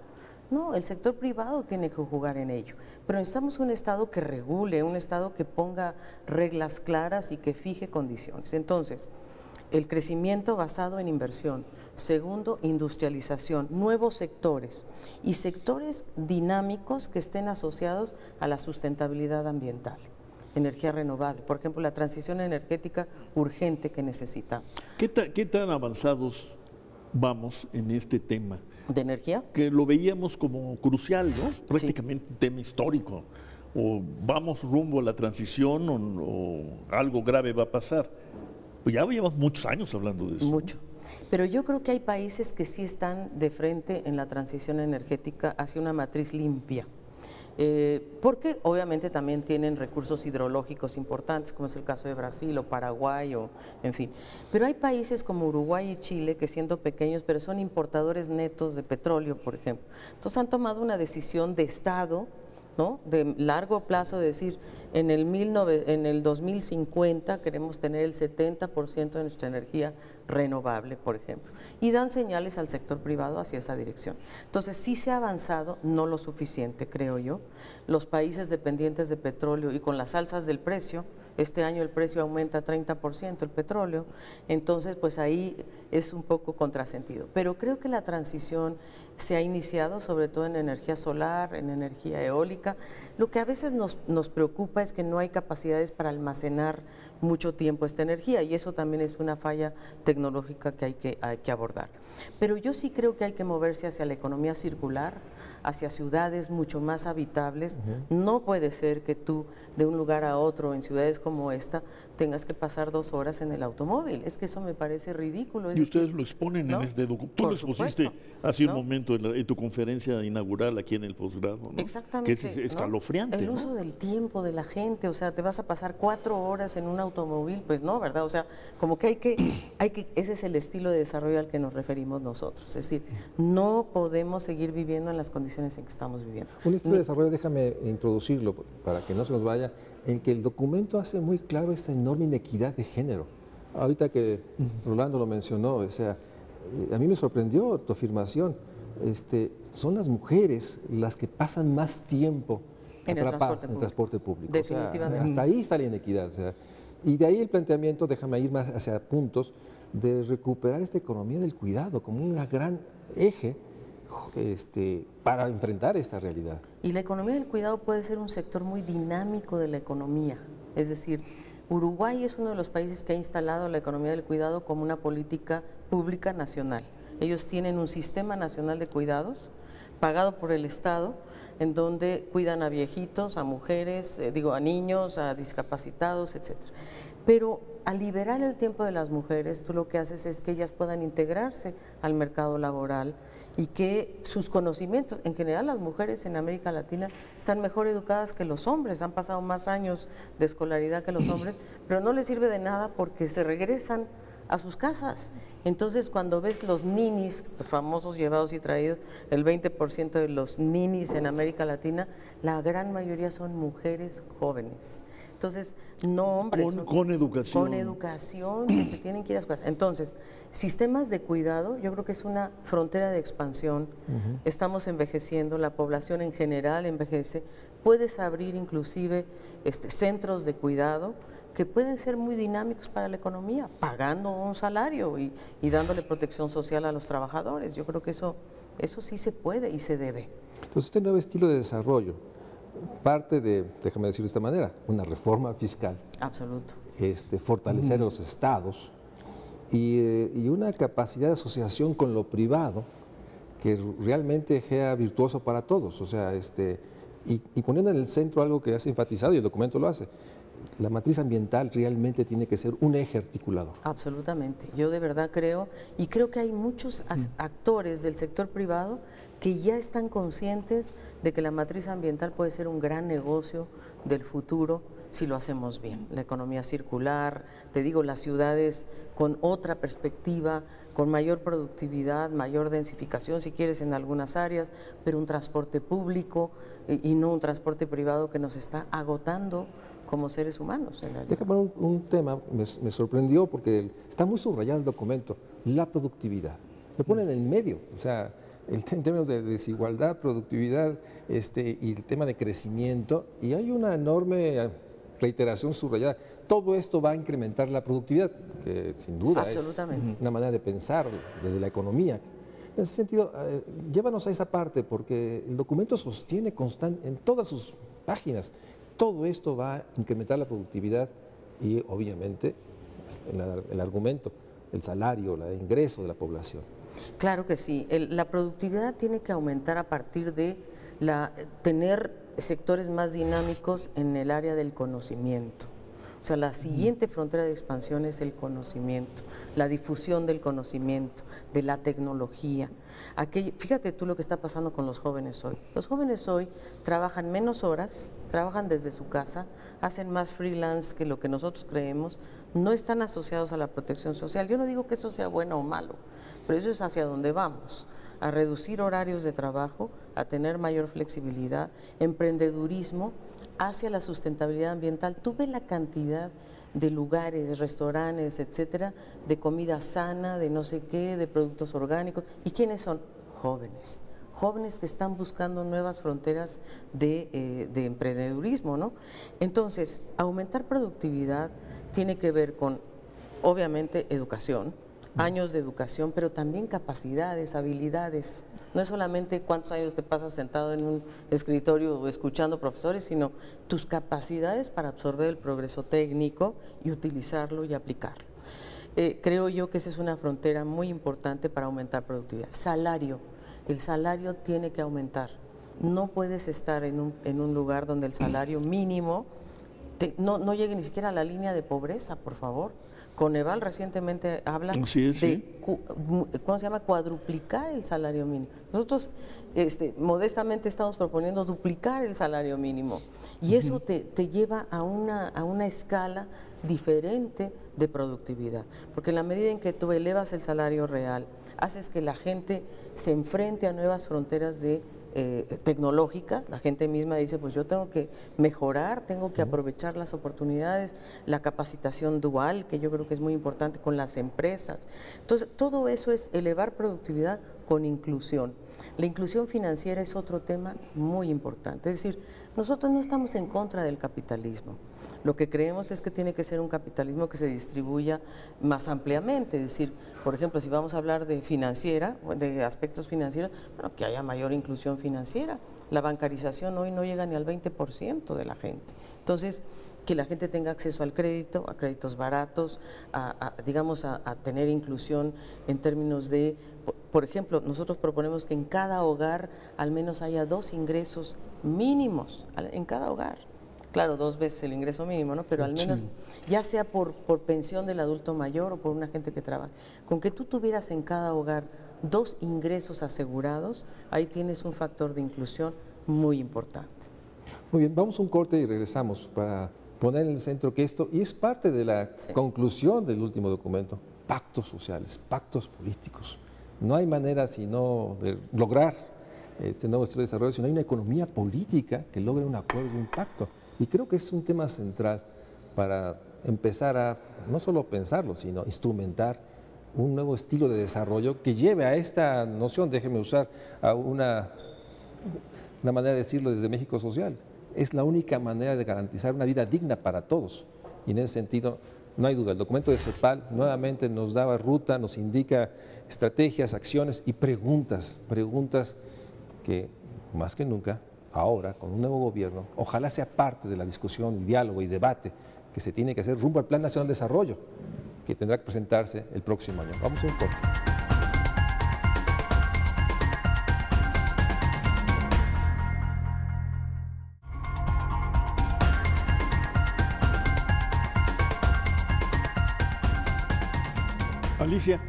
No, el sector privado tiene que jugar en ello, pero necesitamos un Estado que regule, un Estado que ponga reglas claras y que fije condiciones. Entonces, el crecimiento basado en inversión. Segundo, industrialización, nuevos sectores y sectores dinámicos que estén asociados a la sustentabilidad ambiental. energía renovable. Por ejemplo, la transición energética urgente que necesitamos. ¿Qué tan avanzados vamos en este tema? ¿De energía? Que lo veíamos como crucial, ¿no? Prácticamente un tema histórico. O vamos rumbo a la transición o algo grave va a pasar. Pues ya llevamos muchos años hablando de eso. Mucho. Pero yo creo que hay países que sí están de frente en la transición energética hacia una matriz limpia. Porque obviamente también tienen recursos hidrológicos importantes, como es el caso de Brasil o Paraguay, o en fin. Pero hay países como Uruguay y Chile que, siendo pequeños, pero son importadores netos de petróleo, por ejemplo. Entonces han tomado una decisión de Estado, ¿no?, de largo plazo, de decir, en el 2050 queremos tener el 70% de nuestra energía renovable, por ejemplo, y dan señales al sector privado hacia esa dirección. Entonces, sí se ha avanzado, no lo suficiente, creo yo. Los países dependientes de petróleo y con las alzas del precio, este año el precio aumenta 30% el petróleo, entonces pues ahí es un poco contrasentido. Pero creo que la transición se ha iniciado sobre todo en energía solar, en energía eólica. Lo que a veces nos preocupa es que no hay capacidades para almacenar mucho tiempo esta energía, y eso también es una falla tecnológica que hay que abordar. Pero yo sí creo que hay que moverse hacia la economía circular, hacia ciudades mucho más habitables. No puede ser que tú de un lugar a otro en ciudades como esta tengas que pasar 2 horas en el automóvil. Es que eso me parece ridículo. Y ustedes lo exponen, ¿no?, en este documento. Tú lo expusiste hace un momento en tu conferencia inaugural aquí en el posgrado, ¿no? Exactamente. Que es escalofriante, El ¿no? uso del tiempo de la gente, o sea, te vas a pasar 4 horas en un automóvil, pues no, ¿verdad? O sea, como que ese es el estilo de desarrollo al que nos referimos nosotros. Es decir, no podemos seguir viviendo en las condiciones en que estamos viviendo. Un estilo de desarrollo, déjame introducirlo para que no se nos vaya, en que el documento hace muy claro esta enorme inequidad de género. Ahorita que Rolando lo mencionó, o sea, a mí me sorprendió tu afirmación. Son las mujeres las que pasan más tiempo en el transporte público. Definitivamente. O sea, hasta ahí está la inequidad. O sea, y de ahí el planteamiento, déjame ir más hacia puntos, de recuperar esta economía del cuidado como un gran eje para enfrentar esta realidad. Y la economía del cuidado puede ser un sector muy dinámico de la economía. Es decir, Uruguay es uno de los países que ha instalado la economía del cuidado como una política pública nacional. Ellos tienen un sistema nacional de cuidados pagado por el Estado, en donde cuidan a viejitos, a mujeres, a niños, a discapacitados, etc. Pero al liberar el tiempo de las mujeres, tú lo que haces es que ellas puedan integrarse al mercado laboral y que sus conocimientos, en general las mujeres en América Latina están mejor educadas que los hombres, han pasado más años de escolaridad que los hombres, pero no les sirve de nada porque se regresan a sus casas. Entonces, cuando ves los ninis, los famosos llevados y traídos, el 20% de los ninis en América Latina, la gran mayoría son mujeres jóvenes. Entonces, no hombres. Con educación. Con educación, que se tienen que ir a sus casas. Entonces, sistemas de cuidado, yo creo que es una frontera de expansión. Estamos envejeciendo, la población en general envejece. Puedes abrir inclusive centros de cuidado que pueden ser muy dinámicos para la economía, pagando un salario y dándole protección social a los trabajadores. Yo creo que eso sí se puede y se debe. Entonces, este nuevo estilo de desarrollo parte de, déjame decirlo de esta manera, una reforma fiscal. Absoluto. Fortalecer los estados y una capacidad de asociación con lo privado que realmente sea virtuoso para todos. O sea, y poniendo en el centro algo que has enfatizado y el documento lo hace. La matriz ambiental realmente tiene que ser un eje articulador. Absolutamente. Yo de verdad creo, y creo que hay muchos actores del sector privado que ya están conscientes de que la matriz ambiental puede ser un gran negocio del futuro si lo hacemos bien. La economía circular, te digo, las ciudades con otra perspectiva, con mayor productividad, mayor densificación, si quieres, en algunas áreas, pero un transporte público y no un transporte privado que nos está agotando como seres humanos. Déjame un tema, me sorprendió porque está muy subrayado el documento, la productividad. Lo ponen en el medio, o sea, en términos de desigualdad, productividad y el tema de crecimiento, y hay una enorme reiteración subrayada. Todo esto va a incrementar la productividad, que sin duda es una manera de pensar desde la economía. En ese sentido, llévanos a esa parte, porque el documento sostiene en todas sus páginas Todo esto va a incrementar la productividad y obviamente el argumento, el salario, el ingreso de la población. Claro que sí. La productividad tiene que aumentar a partir de tener sectores más dinámicos en el área del conocimiento. O sea, la siguiente frontera de expansión es el conocimiento, la difusión del conocimiento, de la tecnología. Fíjate tú lo que está pasando con los jóvenes hoy. Los jóvenes hoy trabajan menos horas, trabajan desde su casa, hacen más freelance que lo que nosotros creemos, no están asociados a la protección social. Yo no digo que eso sea bueno o malo, pero eso es hacia donde vamos, a reducir horarios de trabajo, a tener mayor flexibilidad, emprendedurismo hacia la sustentabilidad ambiental. Tú ves la cantidad de lugares, restaurantes, etcétera, de comida sana, de no sé qué, de productos orgánicos. ¿Y quiénes son? Jóvenes. Jóvenes que están buscando nuevas fronteras de emprendedurismo, ¿no? Entonces, aumentar productividad tiene que ver con, obviamente, educación, años de educación, pero también capacidades, habilidades. No es solamente cuántos años te pasas sentado en un escritorio o escuchando profesores, sino tus capacidades para absorber el progreso técnico y utilizarlo y aplicarlo. Creo yo que esa es una frontera muy importante para aumentar productividad. Salario. El salario tiene que aumentar. No puedes estar en un lugar donde el salario mínimo no llegue ni siquiera a la línea de pobreza, por favor. Coneval recientemente habla de ¿cómo se llama? Cuadruplicar el salario mínimo. Nosotros modestamente estamos proponiendo duplicar el salario mínimo y eso te lleva a una escala diferente de productividad, porque en la medida en que tú elevas el salario real, haces que la gente se enfrente a nuevas fronteras tecnológicas. La gente misma dice, pues yo tengo que mejorar, tengo que aprovechar las oportunidades, la capacitación dual, que yo creo que es muy importante con las empresas. Entonces, todo eso es elevar productividad con inclusión. La inclusión financiera es otro tema muy importante, es decir, nosotros no estamos en contra del capitalismo. Lo que creemos es que tiene que ser un capitalismo que se distribuya más ampliamente, es decir, por ejemplo, si vamos a hablar de financiera, de aspectos financieros, bueno, que haya mayor inclusión financiera. La bancarización hoy no llega ni al 20% de la gente. Entonces, que la gente tenga acceso al crédito, a créditos baratos, digamos, a tener inclusión en términos de, por ejemplo, nosotros proponemos que en cada hogar al menos haya 2 ingresos mínimos, en cada hogar. Claro, 2 veces el ingreso mínimo, ¿no? Pero al menos, ya sea por pensión del adulto mayor o por una gente que trabaja, con que tú tuvieras en cada hogar 2 ingresos asegurados, ahí tienes un factor de inclusión muy importante. Muy bien, vamos a un corte y regresamos para poner en el centro que esto, y es parte de la conclusión del último documento, pactos sociales, pactos políticos. No hay manera sino de lograr este nuevo estilo de desarrollo si no hay una economía política que logre un acuerdo y un pacto. Y creo que es un tema central para empezar a no solo pensarlo, sino instrumentar un nuevo estilo de desarrollo que lleve a esta noción, déjeme usar a una manera de decirlo desde México Social. Es la única manera de garantizar una vida digna para todos. Y en ese sentido, no hay duda, el documento de CEPAL nuevamente nos daba ruta, nos indica estrategias, acciones y preguntas que más que nunca, ahora, con un nuevo gobierno, ojalá sea parte de la discusión, diálogo y debate que se tiene que hacer rumbo al Plan Nacional de Desarrollo, que tendrá que presentarse el próximo año. Vamos a un corte. Alicia,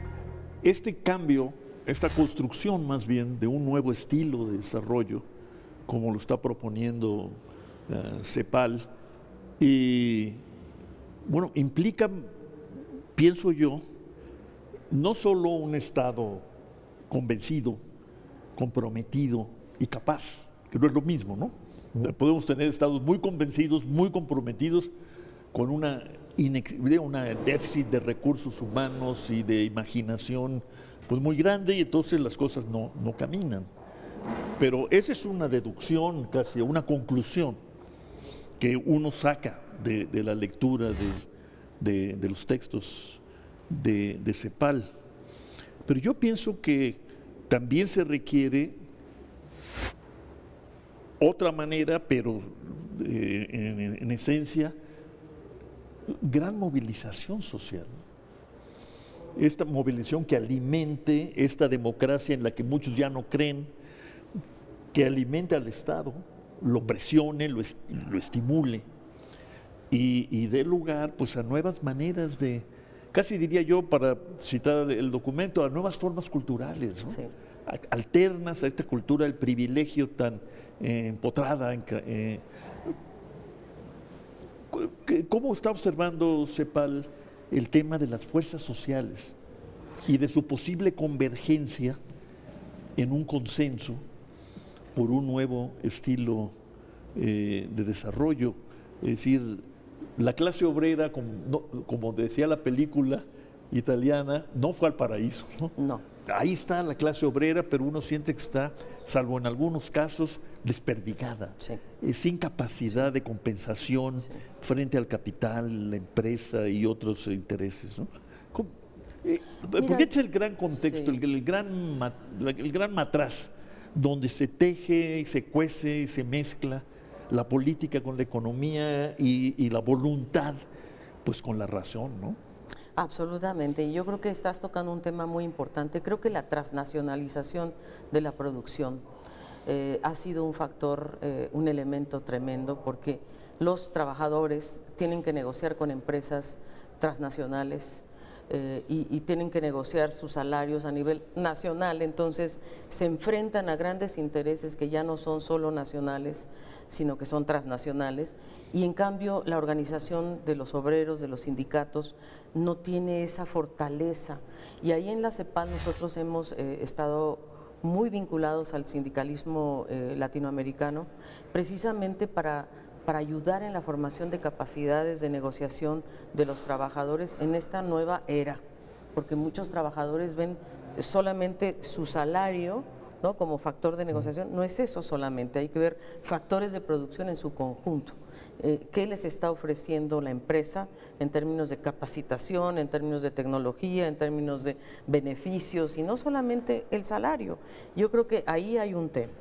este cambio, esta construcción más bien de un nuevo estilo de desarrollo, como lo está proponiendo CEPAL, y bueno, implica, pienso yo, no solo un Estado convencido, comprometido y capaz, que no es lo mismo, ¿no? Podemos tener estados muy convencidos, muy comprometidos, con una déficit de recursos humanos y de imaginación pues muy grande, y entonces las cosas no caminan. Pero esa es una deducción, casi una conclusión que uno saca de la lectura de los textos de CEPAL. Pero yo pienso que también se requiere otra manera, pero en esencia, gran movilización social. Esta movilización que alimente esta democracia en la que muchos ya no creen, que alimente al Estado, lo presione, lo estimule y dé lugar pues a nuevas maneras de, casi diría yo, para citar el documento, a nuevas formas culturales, ¿no? Sí. Alternas a esta cultura del privilegio tan empotrada. ¿Cómo está observando CEPAL el tema de las fuerzas sociales y de su posible convergencia en un consenso por un nuevo estilo de desarrollo? Es decir, la clase obrera, como decía la película italiana, no fue al paraíso, ¿no? No. Ahí está la clase obrera, pero uno siente que está, salvo en algunos casos, desperdigada, sí, sin capacidad, sí, de compensación, sí, frente al capital, la empresa y otros intereses, ¿no? Porque este es el gran contexto, sí, el gran matraz, donde se teje y se cuece y se mezcla la política con la economía y la voluntad, pues con la razón, ¿no? Absolutamente, y yo creo que estás tocando un tema muy importante. Creo que la transnacionalización de la producción ha sido un factor, un elemento tremendo, porque los trabajadores tienen que negociar con empresas transnacionales y tienen que negociar sus salarios a nivel nacional, entonces se enfrentan a grandes intereses que ya no son solo nacionales, sino que son transnacionales, y en cambio la organización de los obreros, de los sindicatos, no tiene esa fortaleza. Y ahí en la CEPAL nosotros hemos estado muy vinculados al sindicalismo latinoamericano, precisamente para ayudar en la formación de capacidades de negociación de los trabajadores en esta nueva era, porque muchos trabajadores ven solamente su salario, ¿no?, como factor de negociación. No es eso solamente, hay que ver factores de producción en su conjunto. ¿Qué les está ofreciendo la empresa en términos de capacitación, en términos de tecnología, en términos de beneficios, y no solamente el salario? Yo creo que ahí hay un tema.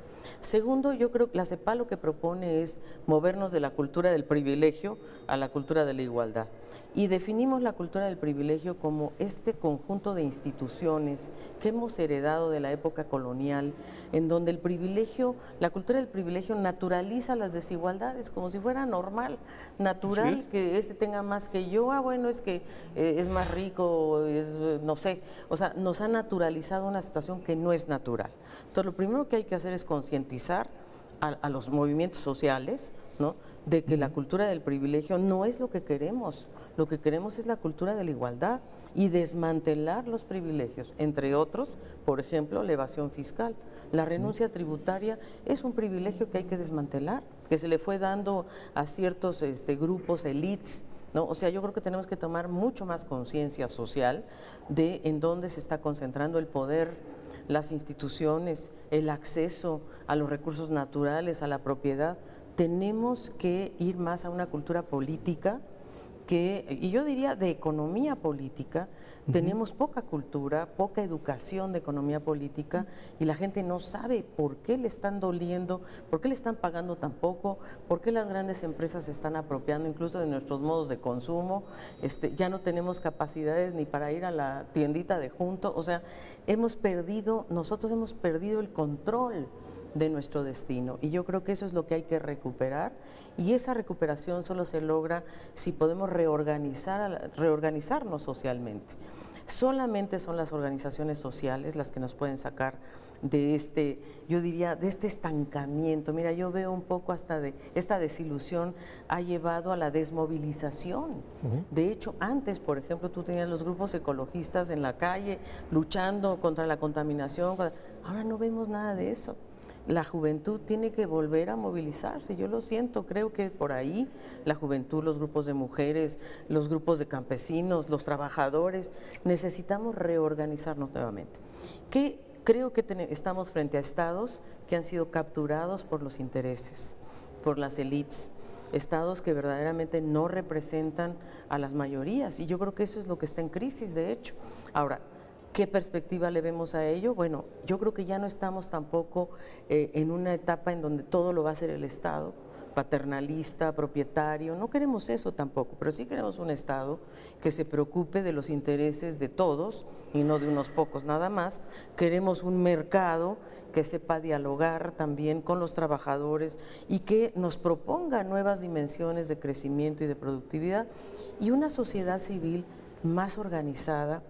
Segundo, yo creo que la CEPAL lo que propone es movernos de la cultura del privilegio a la cultura de la igualdad. Y definimos la cultura del privilegio como este conjunto de instituciones que hemos heredado de la época colonial, en donde el privilegio, la cultura del privilegio naturaliza las desigualdades como si fuera normal, natural, que este tenga más que yo, bueno, es que es más rico, no sé, o sea, nos ha naturalizado una situación que no es natural. Entonces, lo primero que hay que hacer es concientizar a los movimientos sociales, ¿no?, de que la cultura del privilegio no es lo que queremos. Lo que queremos es la cultura de la igualdad y desmantelar los privilegios, entre otros, por ejemplo, la evasión fiscal. La renuncia tributaria es un privilegio que hay que desmantelar, que se le fue dando a ciertos grupos, élites, ¿no? O sea, yo creo que tenemos que tomar mucho más conciencia social de en dónde se está concentrando el poder, las instituciones, el acceso a los recursos naturales, a la propiedad. Tenemos que ir más a una cultura política y yo diría de economía política. Tenemos poca cultura, poca educación de economía política, y la gente no sabe por qué le están doliendo, por qué le están pagando tan poco, por qué las grandes empresas se están apropiando incluso de nuestros modos de consumo. Ya no tenemos capacidades ni para ir a la tiendita de junto. O sea, nosotros hemos perdido el control de nuestro destino, y yo creo que eso es lo que hay que recuperar, y esa recuperación solo se logra si podemos reorganizarnos socialmente. Solamente son las organizaciones sociales las que nos pueden sacar de yo diría, de este estancamiento. Mira, yo veo un poco hasta de esta desilusión ha llevado a la desmovilización. De hecho, antes, por ejemplo, tú tenías los grupos ecologistas en la calle luchando contra la contaminación. Ahora no vemos nada de eso. La juventud tiene que volver a movilizarse, yo lo siento, creo que por ahí la juventud, los grupos de mujeres, los grupos de campesinos, los trabajadores, necesitamos reorganizarnos nuevamente. Creo que estamos frente a estados que han sido capturados por los intereses, por las élites, estados que verdaderamente no representan a las mayorías, y yo creo que eso es lo que está en crisis, de hecho. Ahora, ¿qué perspectiva le vemos a ello? Bueno, yo creo que ya no estamos tampoco en una etapa en donde todo lo va a hacer el Estado paternalista, propietario. No queremos eso tampoco, pero sí queremos un Estado que se preocupe de los intereses de todos y no de unos pocos nada más. Queremos un mercado que sepa dialogar también con los trabajadores y que nos proponga nuevas dimensiones de crecimiento y de productividad, y una sociedad civil más organizada.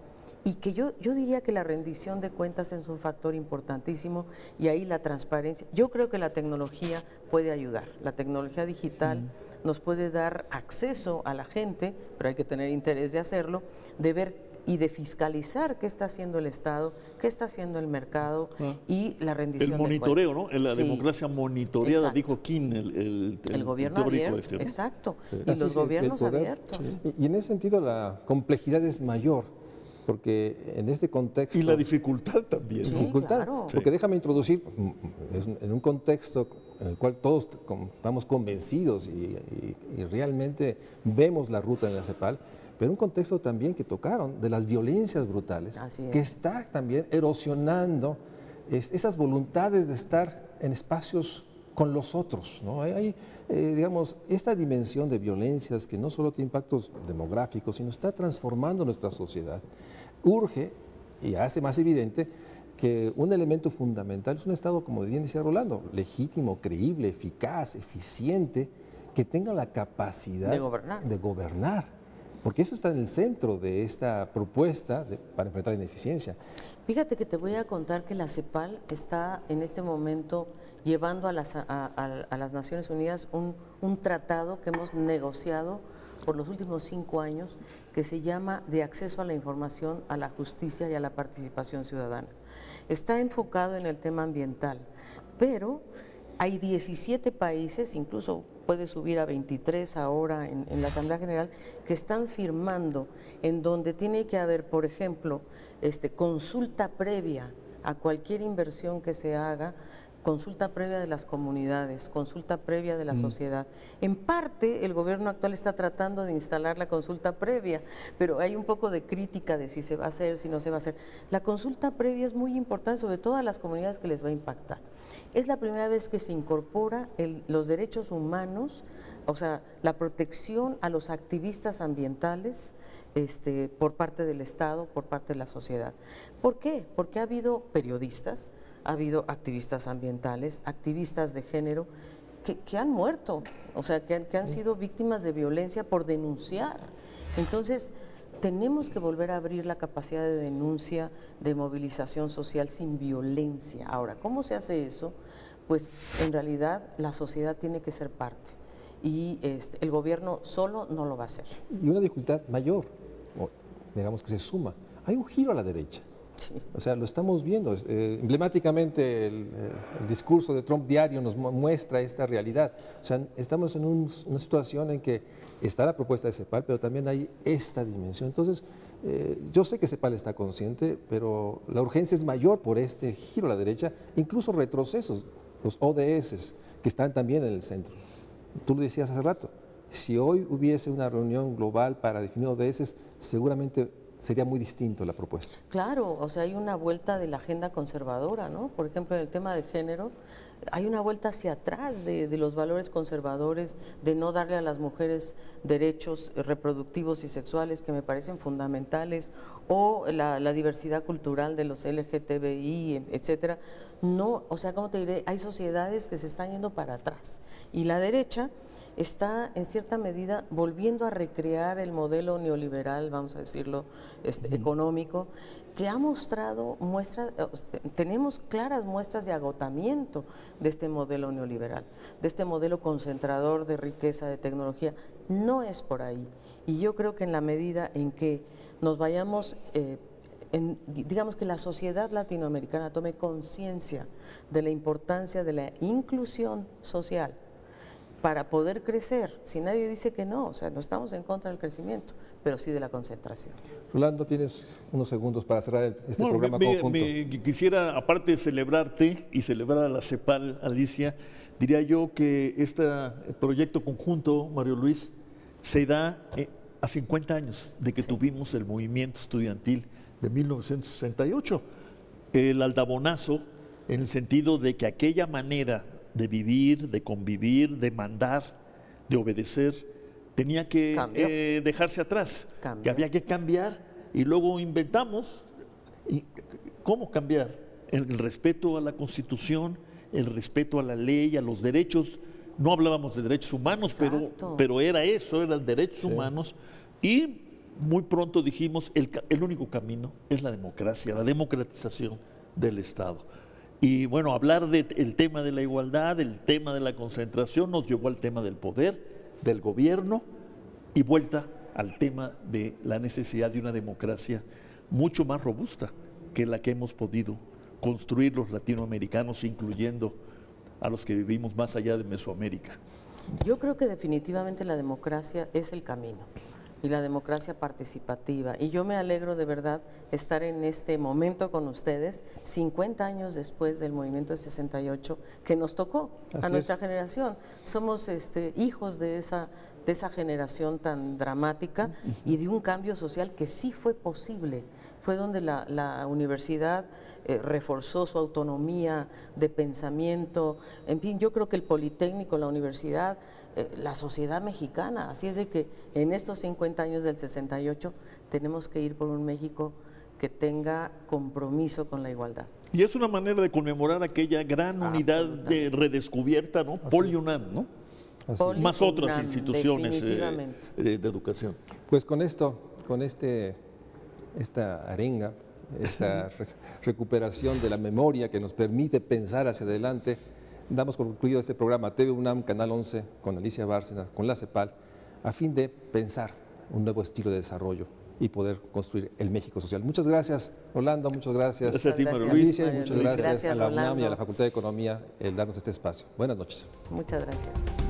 Y que yo diría que la rendición de cuentas es un factor importantísimo, y ahí la transparencia. Yo creo que la tecnología puede ayudar, la tecnología digital nos puede dar acceso a la gente, pero hay que tener interés de hacerlo, de ver y de fiscalizar qué está haciendo el Estado, qué está haciendo el mercado y la rendición de cuentas. El monitoreo, ¿no? En la sí, democracia monitoreada, exacto. Dijo King, el gobierno abierto, ¿no? Exacto, Sí. Y los gobiernos poder, abiertos. Sí. Y en ese sentido la complejidad es mayor, porque en este contexto... Y la dificultad también. Sí, ¿no? Dificultad, claro. porque déjame introducir, en un contexto en el cual todos estamos convencidos y realmente vemos la ruta en la CEPAL, pero un contexto también que tocaron de las violencias brutales, que está también erosionando esas voluntades de estar en espacios con los otros, ¿no? Hay digamos, esta dimensión de violencias que no solo tiene impactos demográficos, sino está transformando nuestra sociedad. Urge y hace más evidente que un elemento fundamental es un Estado, como bien decía Rolando, legítimo, creíble, eficaz, eficiente, que tenga la capacidad de gobernar, porque eso está en el centro de esta propuesta para enfrentar la ineficiencia. Fíjate que te voy a contar que la CEPAL está en este momento llevando a las Naciones Unidas un tratado que hemos negociado por los últimos 5 años, que se llama de acceso a la información, a la justicia y a la participación ciudadana. Está enfocado en el tema ambiental, pero hay 17 países, incluso puede subir a 23 ahora en la Asamblea General, que están firmando, en donde tiene que haber, por ejemplo, consulta previa a cualquier inversión que se haga, consulta previa de las comunidades, consulta previa de la sociedad. En parte, el gobierno actual está tratando de instalar la consulta previa, pero hay un poco de crítica de si se va a hacer, si no se va a hacer. La consulta previa es muy importante, sobre todo a las comunidades que les va a impactar. Es la primera vez que se incorpora los derechos humanos, o sea, la protección a los activistas ambientales, por parte del Estado, por parte de la sociedad. ¿Por qué? Porque ha habido periodistas, ha habido activistas ambientales, activistas de género, que han muerto, o sea, que han sido víctimas de violencia por denunciar. Entonces, tenemos que volver a abrir la capacidad de denuncia, de movilización social sin violencia. Ahora, ¿cómo se hace eso? Pues, en realidad, la sociedad tiene que ser parte, y el gobierno solo no lo va a hacer. Y una dificultad mayor, digamos que se suma, hay un giro a la derecha. Sí. O sea, lo estamos viendo. Emblemáticamente el discurso de Trump diario nos muestra esta realidad. O sea, estamos en una situación en que está la propuesta de CEPAL, pero también hay esta dimensión. Entonces, yo sé que CEPAL está consciente, pero la urgencia es mayor por este giro a la derecha, incluso retrocesos, los ODS, que están también en el centro. Tú lo decías hace rato, si hoy hubiese una reunión global para definir ODS, seguramente sería muy distinto la propuesta. Claro, o sea, hay una vuelta de la agenda conservadora, ¿no? Por ejemplo, en el tema de género, hay una vuelta hacia atrás de los valores conservadores, de no darle a las mujeres derechos reproductivos y sexuales que me parecen fundamentales, o la diversidad cultural de los LGTBI, etcétera. No, o sea, ¿cómo te diré? Hay sociedades que se están yendo para atrás, y la derecha está en cierta medida volviendo a recrear el modelo neoliberal, vamos a decirlo, económico, que ha mostrado tenemos claras muestras de agotamiento de este modelo neoliberal, de este modelo concentrador de riqueza, de tecnología. No es por ahí. Y yo creo que en la medida en que nos vayamos, digamos que la sociedad latinoamericana tome conciencia de la importancia de la inclusión social, para poder crecer, si nadie dice que no, o sea, no estamos en contra del crecimiento, pero sí de la concentración. Rolando, tienes unos segundos para cerrar este programa conjunto. Quisiera, aparte de celebrarte y celebrar a la CEPAL, Alicia, diría yo que este proyecto conjunto, Mario Luis, se da a 50 años de que tuvimos el movimiento estudiantil de 1968. El aldabonazo, en el sentido de que aquella manera de vivir, de convivir, de mandar, de obedecer, tenía que dejarse atrás, que había que cambiar, y luego inventamos. ¿Cómo cambiar? El respeto a la Constitución, el respeto a la ley, a los derechos. No hablábamos de derechos humanos, pero era eso, eran derechos humanos. Y muy pronto dijimos, el único camino es la democracia, la democratización del Estado. Y bueno, hablar del tema de la igualdad, el tema de la concentración, nos llevó al tema del poder, del gobierno, y vuelta al tema de la necesidad de una democracia mucho más robusta que la que hemos podido construir los latinoamericanos, incluyendo a los que vivimos más allá de Mesoamérica. Yo creo que definitivamente la democracia es el camino, y la democracia participativa. Y yo me alegro de verdad estar en este momento con ustedes, 50 años después del movimiento de 68, que nos tocó a nuestra generación. Somos hijos de esa generación tan dramática y de un cambio social que sí fue posible. Fue donde la universidad reforzó su autonomía de pensamiento. En fin, yo creo que el Politécnico, la universidad, la sociedad mexicana. Así es de que en estos 50 años del 68 tenemos que ir por un México que tenga compromiso con la igualdad. Y es una manera de conmemorar aquella gran unidad redescubierta, ¿no? PoliUNAM, ¿no? Más otras instituciones de educación. Pues con esto, con esta arenga, esta recuperación de la memoria que nos permite pensar hacia adelante, damos por concluido este programa TV UNAM, Canal 11, con Alicia Bárcenas, con la CEPAL, a fin de pensar un nuevo estilo de desarrollo y poder construir el México social. Muchas gracias, Rolando, muchas gracias. Gracias a ti, María Alicia, y muchas gracias a la Rolando. UNAM y a la Facultad de Economía el darnos este espacio. Buenas noches. Muchas gracias.